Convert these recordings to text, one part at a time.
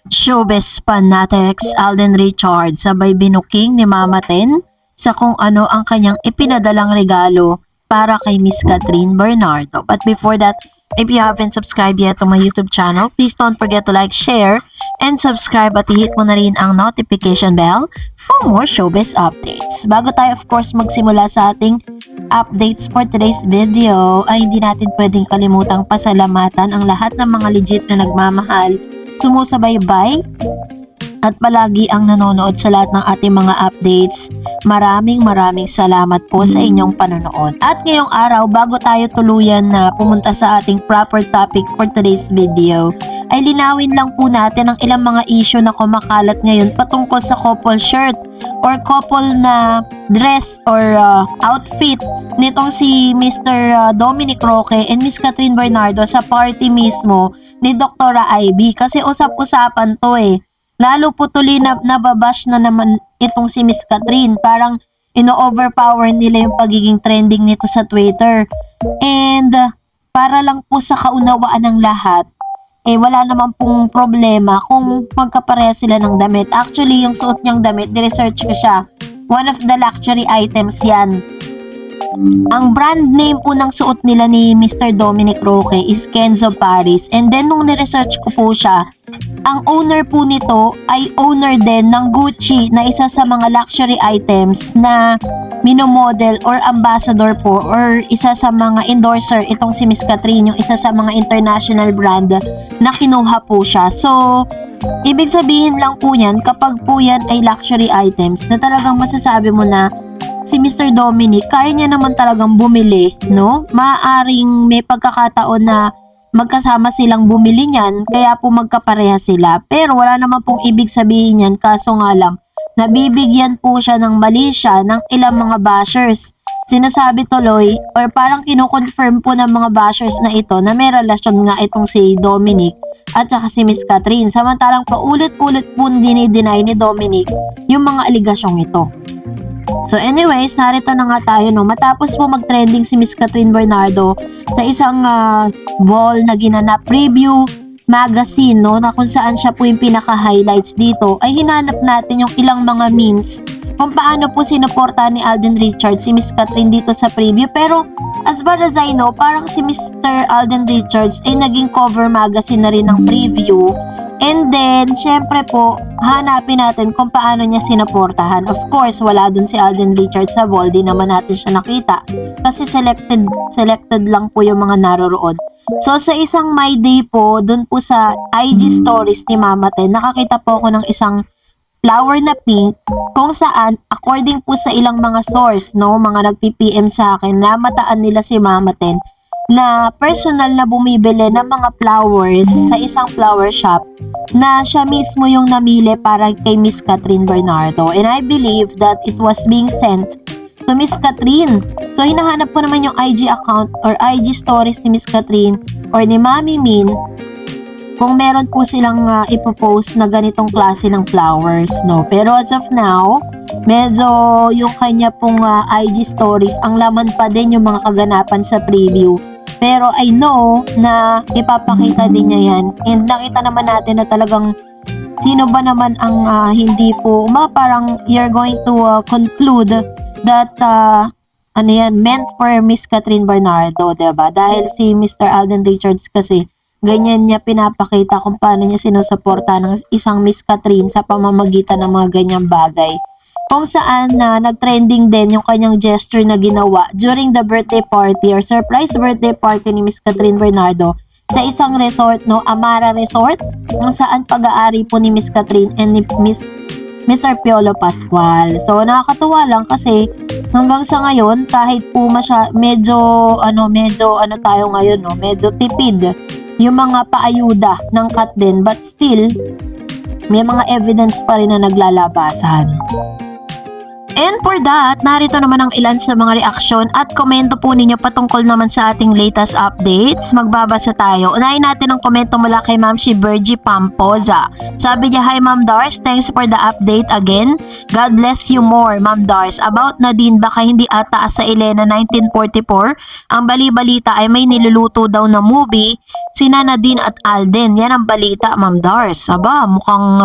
Showbiz fanatics Alden Richards sabay binuking ni Mama Ten sa kung ano ang kanyang ipinadalang regalo para kay Miss Catherine Bernardo. But before that, if you haven't subscribed yet to my YouTube channel, please don't forget to like, share, and subscribe at i-hit mo na rin ang notification bell for more showbiz updates. Bago tayo of course magsimula sa ating updates for today's video, ay hindi natin pwedeng kalimutang pasalamatan ang lahat ng mga legit na nagmamahal, sumusubaybay at palagi ang nanonood sa lahat ng ating mga updates. Maraming salamat po sa inyong panonood. At ngayong araw, bago tayo tuluyan na pumunta sa ating proper topic for today's video, ay linawin lang po natin ang ilang mga issue na kumakalat ngayon patungkol sa couple shirt or couple na dress or outfit nitong si Mr. Dominic Roque and Miss Catherine Bernardo sa party mismo ni Dr. Ivy, kasi usap-usapan to eh. Lalo po tuloy na nababash na naman itong si Miss Catherine. Parang ino-overpower nila yung pagiging trending nito sa Twitter. And para lang po sa kaunawaan ng lahat, eh wala naman pong problema kung magkapareha sila ng damit. Actually, yung suot niyang damit, ni-research ko siya. One of the luxury items yan. Ang brand name po ng suot nila ni Mr. Dominic Roque is Kenzo Paris. And then nung ni-research ko po siya, ang owner po nito ay owner din ng Gucci na isa sa mga luxury items na minomodel or ambassador po or isa sa mga endorser itong si Miss Catherine, yung isa sa mga international brand na kinuha po siya. So, ibig sabihin lang po yan, kapag po yan ay luxury items na talagang masasabi mo na si Mr. Dominic, kaya niya naman talagang bumili, no? Maaaring may pagkakataon na magkasama silang bumili niyan, kaya po magkapareha sila. Pero wala naman pong ibig sabihin yan, kaso nga lang, nabibigyan po siya ng mali siya ng ilang mga bashers. Sinasabi tuloy, or parang kinukonfirm po ng mga bashers na ito na may relasyon nga itong si Dominic at saka si Miss Catherine. Samantalang paulit-ulit po dinideny ni Dominic yung mga aligasyong ito. So anyways, narito na nga tayo, no. Matapos po mag-trending si Miss Catherine Bernardo sa isang ball na ginanap preview magazine, no, na kung saan siya po yung pinaka-highlights dito, ay hinanap natin yung ilang mga memes kung paano po sinuporta ni Alden Richards si Miss Catherine dito sa preview. Pero as far as I know, parang si Mr. Alden Richards ay naging cover magazine na rin ng preview. And then, syempre po, hanapin natin kung paano niya sinuportahan. Of course, wala dun si Alden Richards sa ball, di naman natin siya nakita. Kasi selected lang po yung mga naroroon. So, sa isang My Day po, dun po sa IG stories ni Mama Ten, nakakita po ako ng isang flower na pink, kung saan, according po sa ilang mga source, no, mga nagpi-PM sa akin, namataan nila si Mama Ten na personal na bumibili ng mga flowers sa isang flower shop na siya mismo yung namili para kay Miss Catherine Bernardo. And I believe that it was being sent to Miss Catherine. So hinahanap ko naman yung IG account or IG stories ni Miss Catherine or ni Mami Min kung meron po silang ipopost na ganitong klase ng flowers, no. Pero as of now, medyo yung kanya pong IG stories, ang laman pa din yung mga kaganapan sa preview. Pero I know na ipapakita din niya yan. And nakita naman natin na talagang sino ba naman ang hindi po, parang you're going to conclude that meant for Miss Catherine Bernardo, diba? Dahil si Mr. Alden Richards kasi ganyan niya pinapakita kung paano niya sinusuporta ng isang Miss Catherine sa pamamagitan ng mga ganyang bagay. Kung saan nag-trending din yung kanyang gesture na ginawa during the birthday party or surprise birthday party ni Miss Catherine Bernardo sa isang resort, no, Amara Resort, kung saan pag-aari po ni Miss Catherine and ni Mr. Piolo Pascual. So nakakatuwa lang kasi hanggang sa ngayon, kahit po medyo tayo ngayon, no, medyo tipid yung mga paayuda ng cut din, but still may mga evidence pa rin na naglalabasan. And for that, narito naman ang ilan sa mga reaksyon at komento po ninyo patungkol naman sa ating latest updates. Magbabasa tayo. Unahin natin ang komento mula kay Ma'am si Virgie Pampoza. Sabi niya, "Hi Ma'am Dars, thanks for the update again. God bless you more, Ma'am Dars. About Nadine, baka hindi ata sa Elena 1944. Ang bali-balita ay may niluluto daw na movie sina Nadine at Alden. Yan ang balita, Ma'am Dars." Aba, mukhang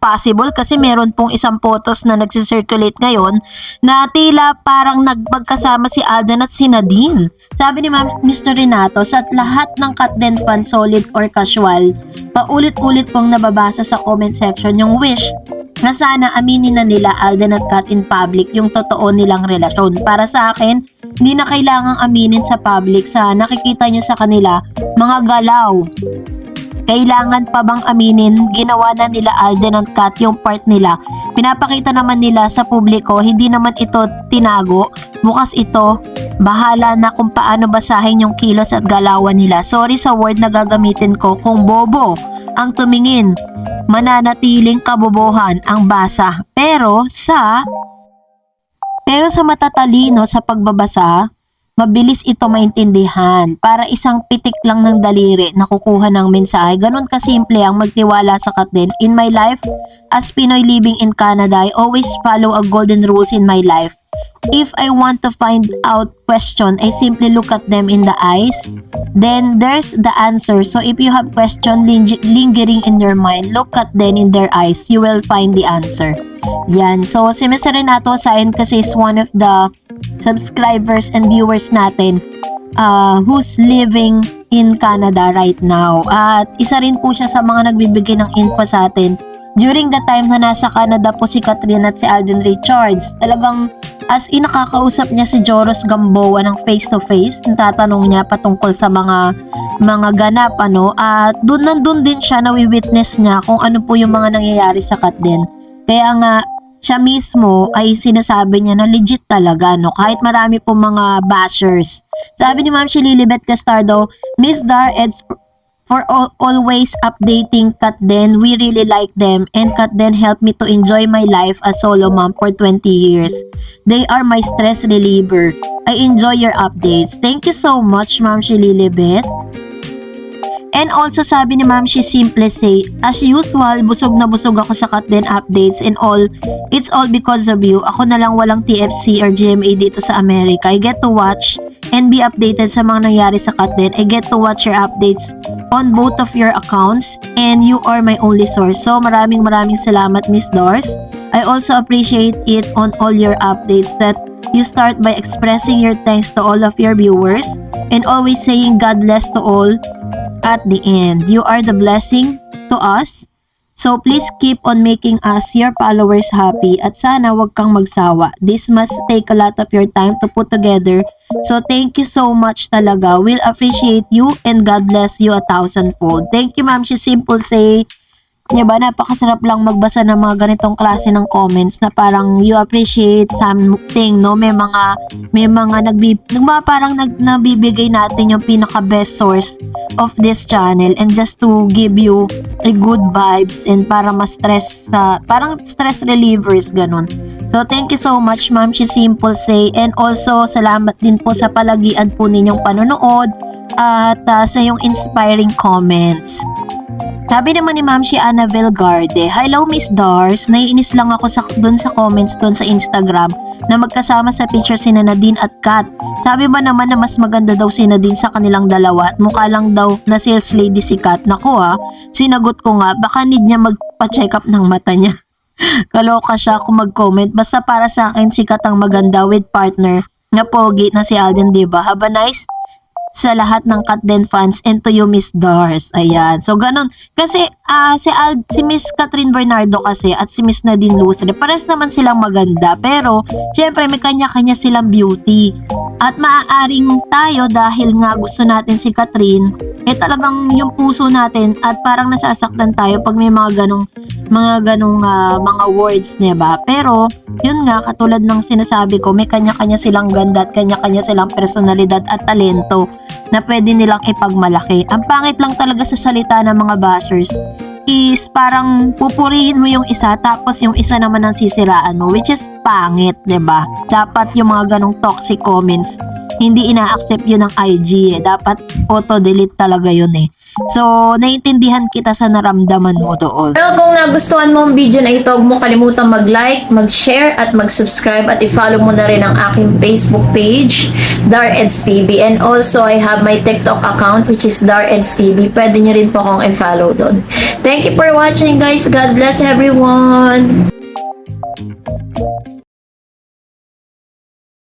possible kasi meron pong isang photos na nagsisirculate ngayon na tila parang nagpagkasama si Alden at si Nadine. Sabi ni Mr. Renato, sa lahat ng Katden fan, solid or casual, paulit-ulit kong nababasa sa comment section yung wish na sana aminin na nila Alden at Kat in public yung totoo nilang relasyon. Para sa akin, hindi na kailangang aminin sa public sa nakikita nyo sa kanila mga galaw. Kailangan pa bang aminin? Ginawa na nila Alden at Kat yung part nila. Pinapakita naman nila sa publiko, hindi naman ito tinago. Bukas ito, bahala na kung paano basahin yung kilos at galawan nila. Sorry sa word na gagamitin ko, kung bobo ang tumingin, mananatiling kabobohan ang basa. Pero sa matatalino sa pagbabasa, mabilis ito maintindihan. Para isang pitik lang ng daliri na kukuha ng mensahe. Ganun kasimple ang magtiwala sa Katden. In my life, as Pinoy living in Canada, I always follow a golden rules in my life. If I want to find out question, I simply look at them in the eyes. Then there's the answer. So if you have question lingering in your mind, look at them in their eyes. You will find the answer. Yan. So si Mr. Renato Sain kasi is one of the subscribers and viewers natin who's living in Canada right now. At isa rin po siya sa mga nagbibigay ng info sa atin during the time na nasa Canada po si Catherine at si Alden Richards. Talagang as in nakakausap niya si Joros Gamboa ng face to face. Tatanong niya patungkol sa mga ganap at nandun din siya, nawi-witness niya kung ano po yung mga nangyayari sa Katden. Kaya nga siya mismo ay sinasabi niya na legit talaga, no? Kahit marami po mga bashers. Sabi ni Ma'am si Lilibet Castardo, "Miss Dar Eds for always updating Katden. We really like them and Katden helped me to enjoy my life as solo mom for 20 years. They are my stress reliever. I enjoy your updates." Thank you so much, Ma'am si Lilibet. And also sabi ni Ma'am, she simply say, "As usual, busog na busog ako sa Katden updates and all. It's all because of you. Ako na lang walang TFC or GMA dito sa America. I get to watch and be updated sa mga nangyari sa Katden. I get to watch your updates on both of your accounts and you are my only source." So maraming salamat, Miss Dars. I also appreciate it on all your updates that you start by expressing your thanks to all of your viewers and always saying God bless to all. At the end, you are the blessing to us. So please keep on making us, your followers, happy. At sana wag kang magsawa. This must take a lot of your time to put together. So thank you so much talaga. We'll appreciate you and God bless you 1,000-fold. Thank you, Ma'am. She simple say, diba, napakasarap lang magbasa ng mga ganitong klase ng comments na parang you appreciate something, no? May mga nabibigay natin yung pinaka best source of this channel and just to give you a good vibes and para ma-stress parang stress relievers, ganun. So thank you so much, Ma'am She Simple Say, and also salamat din po sa palagian po ninyong panonood at sa yung inspiring comments. Sabi naman ni Ma'am si Ana Velgarde, "Hello Miss Dars, naiinis lang ako dun sa comments dun sa Instagram na magkasama sa picture si Nadine at Kat. Sabi ba naman na mas maganda daw si Nadine sa kanilang dalawa at mukha lang daw na sales lady si Kat. Naku sinagot ko nga, baka need niya magpa-check up ng mata niya." Kaloka siya kung mag-comment. Basta para sa akin si Kat ang maganda with partner na pogi na si Alden, diba? Have a nice sa lahat ng Katden fans and to you, Miss Dars. Ayan. So, ganun. Kasi, si Miss Catherine Bernardo kasi at si Miss Nadine Lustre, pares naman silang maganda. Pero, syempre, may kanya-kanya silang beauty. At maaaring tayo, dahil nga gusto natin si Catherine, talagang yung puso natin at parang nasasaktan tayo pag may mga ganong mga words, diba? Pero, yun nga, katulad ng sinasabi ko, may kanya-kanya silang ganda at kanya-kanya silang personalidad at talento na pwede nilang ipagmalaki. Ang pangit lang talaga sa salita ng mga bashers is parang pupurihin mo yung isa tapos yung isa naman ang sisiraan mo, which is pangit, 'di ba? Dapat yung mga ganong toxic comments hindi ina-accept yun ng IG eh. Dapat auto-delete talaga yun eh. So, naiintindihan kita sa naramdaman mo doon. Well, kung nagustuhan mo ang video na ito, huwag mo kalimutan mag-like, mag-share, at mag-subscribe. At i-follow mo na rin ang aking Facebook page, Dareds TV. And also, I have my TikTok account, which is Dareds TV. Pwede nyo rin po akong i-follow doon. Thank you for watching, guys. God bless everyone!